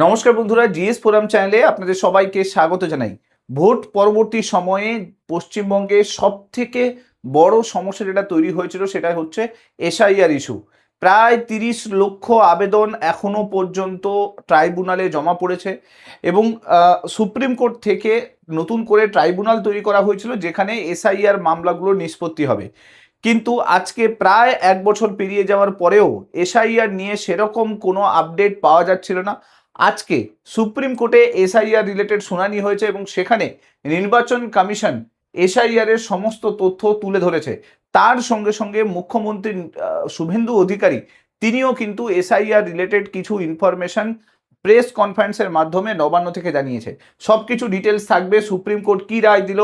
নমস্কার বন্ধুরা, GS forum চ্যানেলে আপনাদের সবাইকে স্বাগত জানাই। ভোট পরবর্তী সময়ে পশ্চিমবঙ্গে সবথেকে বড় সমস্যা যেটা তৈরি হয়েছিল সেটা হচ্ছে এসআইআর ইস্যু। প্রায় ৩০ লক্ষ আবেদন এখনো পর্যন্ত ট্রাইব্যুনালে জমা পড়েছে এবং সুপ্রিম কোর্ট থেকে নতুন করে ট্রাইব্যুনাল তৈরি করা হয়েছিল যেখানে এসআইআর মামলাগুলো নিষ্পত্তি হবে। কিন্তু আজকে প্রায় ১ বছর পেরিয়ে যাওয়ার পরেও এসআইআর নিয়ে সেরকম কোনো আপডেট পাওয়া যাচ্ছিল না। আজকে সুপ্রিম কোর্টে এসআইআর রিলেটেড শুনানি হয়েছে এবং সেখানে নির্বাচন কমিশন এসআইআর এর সমস্ত তথ্য তুলে ধরেছে। তার সঙ্গে সঙ্গে মুখ্যমন্ত্রী শুভেন্দু অধিকারী তিনিও কিন্তু এসআইআর রিলেটেড কিছু ইনফরমেশন প্রেস কনফারেন্সের মাধ্যমে নবান্ন থেকে জানিয়েছে। সবকিছু ডিটেলস থাকবে, সুপ্রিম কোর্ট কি রায় দিল,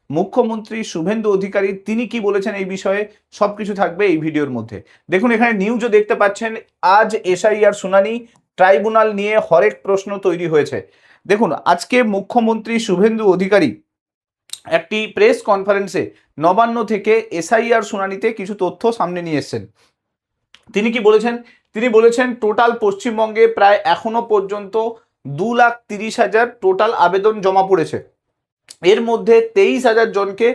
মুখ্যমন্ত্রী শুভেন্দু অধিকারী তিনি কি বলেছেন এই বিষয়ে, সবকিছু থাকবে এই ভিডিওর মধ্যে। দেখুন, এখানে নিউজও দেখতে পাচ্ছেন। আজ এসআইআর শুনানি, ট্রাইব্যুনাল নিয়ে হরেক প্রশ্ন তৈরি হয়েছে। দেখুন, আজকে মুখ্যমন্ত্রী শুভেন্দু অধিকারী একটি প্রেস কনফারেন্সে নবান্ন থেকে এসআইআর শুনানিতে কিছু তথ্য সামনে নিয়ে এসেছেন। তিনি কি বলেছেন? তিনি বলেছেন টোটাল পশ্চিমবঙ্গে প্রায় এখনো পর্যন্ত 2,30,000 টোটাল আবেদন জমা পড়েছে। এর মধ্যে 23,000 জনকে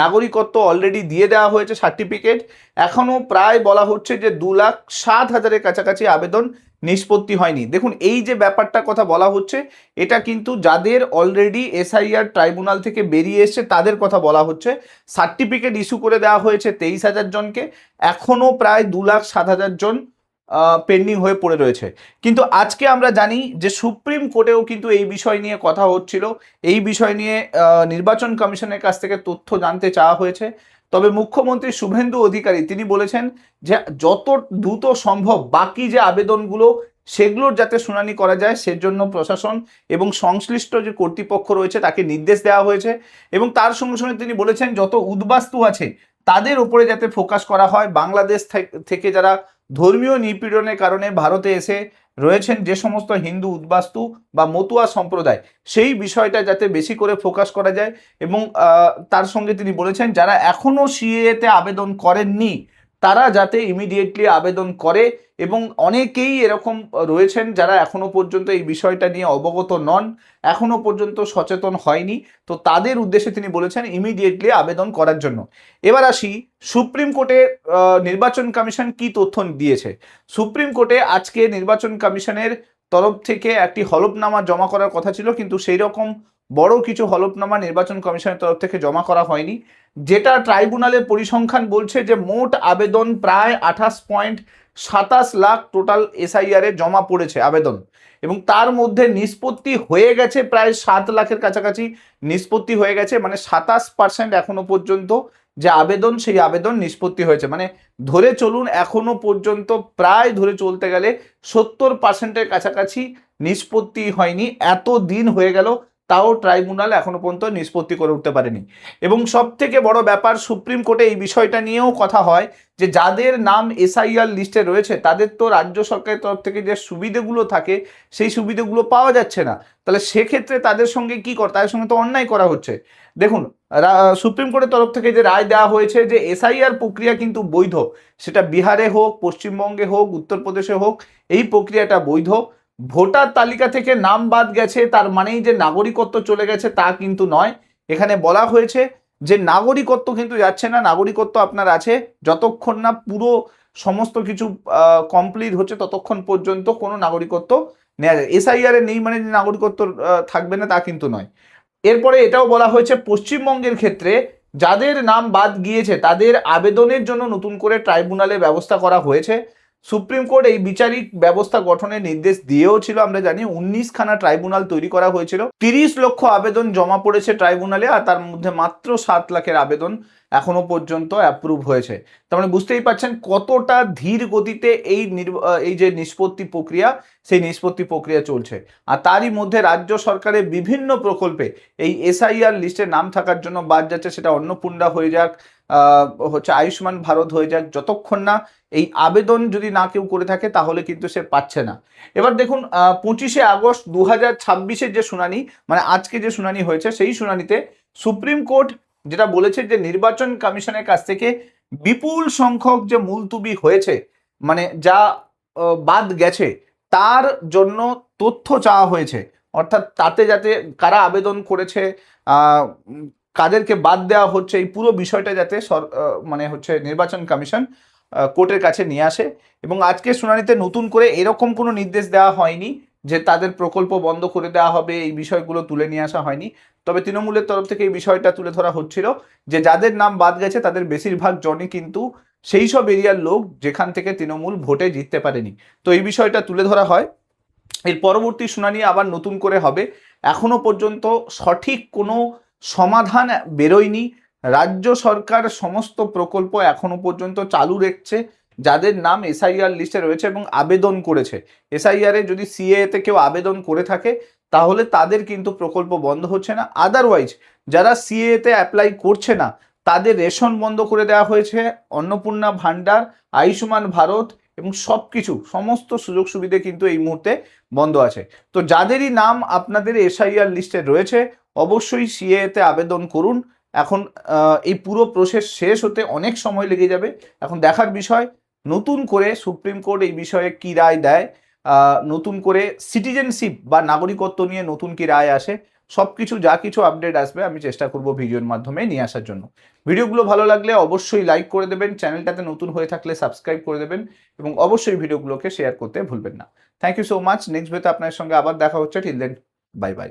নাগরিকত্ব অলরেডি দিয়ে দেওয়া হয়েছে, সার্টিফিকেট। এখনও প্রায় বলা হচ্ছে যে 2,07,000-এর কাছাকাছি আবেদন নিষ্পত্তি হয়নি। দেখুন, এই যে ব্যাপারটা কথা বলা হচ্ছে, এটা কিন্তু যাদের অলরেডি এসআইআর ট্রাইব্যুনাল থেকে বেরিয়ে এসছে তাদের কথা বলা হচ্ছে। সার্টিফিকেট ইস্যু করে দেওয়া হয়েছে 23,000 জনকে, এখনও প্রায় 2,07,000 জন পেন্ডিং হয়ে পড়ে রয়েছে। কিন্তু আজকে আমরা জানি যে সুপ্রিম কোর্টেও কিন্তু এই বিষয় নিয়ে কথা হচ্ছিল। এই বিষয় নিয়ে নির্বাচন কমিশনের কাছ থেকে তথ্য জানতে চাওয়া হয়েছে। তবে মুখ্যমন্ত্রী শুভেন্দু অধিকারী তিনি বলেছেন যে যত দ্রুত সম্ভব বাকি যে আবেদনগুলো সেগুলোর যাতে শুনানি করা যায় সেজন্য প্রশাসন এবং সংশ্লিষ্ট যে কর্তৃপক্ষ রয়েছে তাকে নির্দেশ দেওয়া হয়েছে। এবং তার সঙ্গে সঙ্গে তিনি বলেছেন যত উদ্বাস্তু আছে তাদের উপরে যাতে ফোকাস করা হয়। বাংলাদেশ থেকে যারা ধর্মীয় নিপীড়নের কারণে ভারতে এসে রয়েছেন যে সমস্ত হিন্দু উদ্বাস্তু বা মতুয়া সম্প্রদায়, সেই বিষয়টা যাতে বেশি করে ফোকাস করা যায়। এবং তার সঙ্গে তিনি বলেছেন যারা এখনও সিএতে আবেদন করেননি তারা যাতে ইমিডিয়েটলি আবেদন করে। এবং অনেকেই এরকম রয়েছেন যারা এখনো পর্যন্ত এই বিষয়টা নিয়ে অবগত নন, এখনো পর্যন্ত সচেতন হয়নি। তো তাদের উদ্দেশ্যে তিনি বলেছেন ইমিডিয়েটলি আবেদন করার জন্য। এবার আসি সুপ্রিম কোর্টে নির্বাচন কমিশন কি তথ্য দিয়েছে। সুপ্রিম কোর্টে আজকে নির্বাচন কমিশনের তরফ থেকে একটি হলফনামা জমা করার কথা ছিল, কিন্তু সেই রকম বড় কিছু হলফনামা নির্বাচন কমিশনের তরফ থেকে জমা করা হয়নি। যেটা ট্রাইব্যুনালের পরিসংখ্যান বলছে যে মোট আবেদন প্রায় 28.27 লাখ টোটাল এসআইআর এ জমা পড়েছে আবেদন, এবং তার মধ্যে নিষ্পত্তি হয়ে গেছে প্রায় 7 লাখের কাছাকাছি নিষ্পত্তি হয়ে গেছে। মানে 27% এখনো পর্যন্ত যে আবেদন সেই আবেদন নিষ্পত্তি হয়েছে। মানে ধরে চলুন এখনো পর্যন্ত প্রায় ধরে চলতে গেলে 70%-এর কাছাকাছি নিষ্পত্তি হয়নি। এত দিন হয়ে গেল তাও ট্রাইব্যুনাল এখনো পর্যন্ত নিষ্পত্তি করে উঠতে পারেনি। এবং সব থেকে বড় ব্যাপার, সুপ্রিম কোর্টে এই বিষয়টা নিয়েও কথা হয় যে যাদের নাম এসআইআর লিস্টে রয়েছে তাদের তো রাজ্য সরকারের তরফ থেকে যে সুবিধেগুলো থাকে সেই সুবিধেগুলো পাওয়া যাচ্ছে না। তাহলে সেক্ষেত্রে তাদের সঙ্গে কি করে, তাদের সঙ্গে তো অন্যায় করা হচ্ছে। দেখুন, সুপ্রিম কোর্টের তরফ থেকে যে রায় দেওয়া হয়েছে যে এসআইআর প্রক্রিয়া কিন্তু বৈধ, সেটা বিহারে হোক, পশ্চিমবঙ্গে হোক, উত্তরপ্রদেশে হোক, এই প্রক্রিয়াটা বৈধ। ভোটার তালিকা থেকে নাম বাদ গেছে তার মানেই যে নাগরিকত্ব চলে গেছে তা কিন্তু নয়। এখানে বলা হয়েছে যে নাগরিকত্ব কিন্তু যাচ্ছে না, নাগরিকত্ব আপনার আছে যতক্ষণ না পুরো সমস্ত কিছু কমপ্লিট হচ্ছে ততক্ষণ পর্যন্ত কোনো নাগরিকত্ব নেওয়া যায়। এসআইআর এ নেই মানে যে নাগরিকত্ব থাকবে না তা কিন্তু নয়। এরপরে এটাও বলা হয়েছে পশ্চিমবঙ্গের ক্ষেত্রে যাদের নাম বাদ গিয়েছে তাদের আবেদনের জন্য নতুন করে ট্রাইব্যুনালে ব্যবস্থা করা হয়েছে। সুপ্রিম কোর্ট এই বিচারিক ব্যবস্থা গঠনের নির্দেশ দিয়েও ছিল। আমরা জানি 19খানা ট্রাইব্যুনাল তৈরি করা হয়েছিল। 30 লক্ষ আবেদন জমা পড়েছে ট্রাইব্যুনালে, আর তার মধ্যে মাত্র 7 লাখের আবেদন এখনো পর্যন্ত অ্যাপ্রুভ হয়েছে। তার মানে বুঝতেই পারছেন কতটা ধীর গতিতে এই যে নিষ্পত্তি প্রক্রিয়া সেই নিষ্পত্তি প্রক্রিয়া চলছে। আর তারই মধ্যে রাজ্য সরকারের বিভিন্ন প্রকল্পে এই এসআইআর লিস্টে নাম থাকার জন্য বাদ যাচ্ছে, সেটা অন্নপূর্ণা হয়ে যাক, হচ্ছে আয়ুষ্মান ভারত হয়ে যাক, যতক্ষণ না এই আবেদন যদি না কেউ করে থাকে তাহলে কিন্তু সে পাচ্ছে না। এবার দেখুন 25শে আগস্ট 2026-এর যে শুনানি, মানে আজকে যে শুনানি হয়েছে সেই শুনানিতে সুপ্রিম কোর্ট যেটা বলেছে যে নির্বাচন কমিশনের কাছ থেকে বিপুল সংখ্যক যে মুলতুবি হয়েছে, মানে যা বাদ গেছে তার জন্য তথ্য চাওয়া হয়েছে, অর্থাৎ তাতে যাতে কারা আবেদন করেছে, কাদেরকে বাদ দেওয়া হচ্ছে, এই পুরো বিষয়টা যাতে মানে হচ্ছে নির্বাচন কমিশন কোর্টের কাছে নিয়ে আসে। এবং আজকে শুনানিতে নতুন করে এরকম কোনো নির্দেশ দেওয়া হয়নি যে তাদের প্রকল্প বন্ধ করে দেওয়া হবে, এই বিষয়গুলো তুলে নিয়ে আসা হয়নি। তবে তৃণমূলের তরফ থেকে এই বিষয়টা তুলে ধরা হচ্ছিল যে যাদের নাম বাদ গেছে তাদের বেশিরভাগ জনই কিন্তু সেই সব এরিয়ার লোক যেখান থেকে তৃণমূল ভোটে জিততে পারেনি। তো এই বিষয়টা তুলে ধরা হয়। এর পরবর্তী শুনানি আবার নতুন করে হবে। এখনো পর্যন্ত সঠিক কোনো সমাধান বেরোয়নি। রাজ্য সরকার সমস্ত প্রকল্প এখনো পর্যন্ত চালু রেখেছে যাদের নাম এসআইআর লিস্টে রয়েছে এবং আবেদন করেছে। এসআইআরে যদি সিএতে কেউ আবেদন করে থাকে তাহলে তাদের কিন্তু প্রকল্প বন্ধ হচ্ছে না। আদারওয়াইজ যারা সিএতে অ্যাপ্লাই করছে না তাদের রেশন বন্ধ করে দেওয়া হয়েছে, অন্নপূর্ণা ভাণ্ডার, আয়ুষ্মান ভারত এবং সবকিছু সমস্ত সুযোগ সুবিধে কিন্তু এই মুহূর্তে বন্ধ আছে। তো যাদেরই নাম আপনাদের এসআইআর লিস্টে রয়েছে অবশ্যই সিএতে আবেদন করুন। এখন এই পুরো প্রসেস শেষ হতে অনেক সময় লেগে যাবে। এখন দেখার বিষয় নতুন করে সুপ্রিম কোর্ট এই বিষয়ে কি রায় দেয়, নতুন করে সিটিজেনশিপ বা নাগরিকত্ব নিয়ে নতুন কি রায় আসে, সবকিছু যা কিছু আপডেট আসবে আমি চেষ্টা করব ভিডিওর মাধ্যমে নিয়ে আসার জন্য। ভিডিওগুলো ভালো লাগলে অবশ্যই লাইক করে দেবেন, চ্যানেলটাতে নতুন হয়ে থাকলে সাবস্ক্রাইব করে দেবেন এবং অবশ্যই ভিডিওগুলোকে শেয়ার করতে ভুলবেন না। Thank you so much. Next ভিডিওতে আপনার সঙ্গে আবার দেখা হচ্ছে। Till then bye by.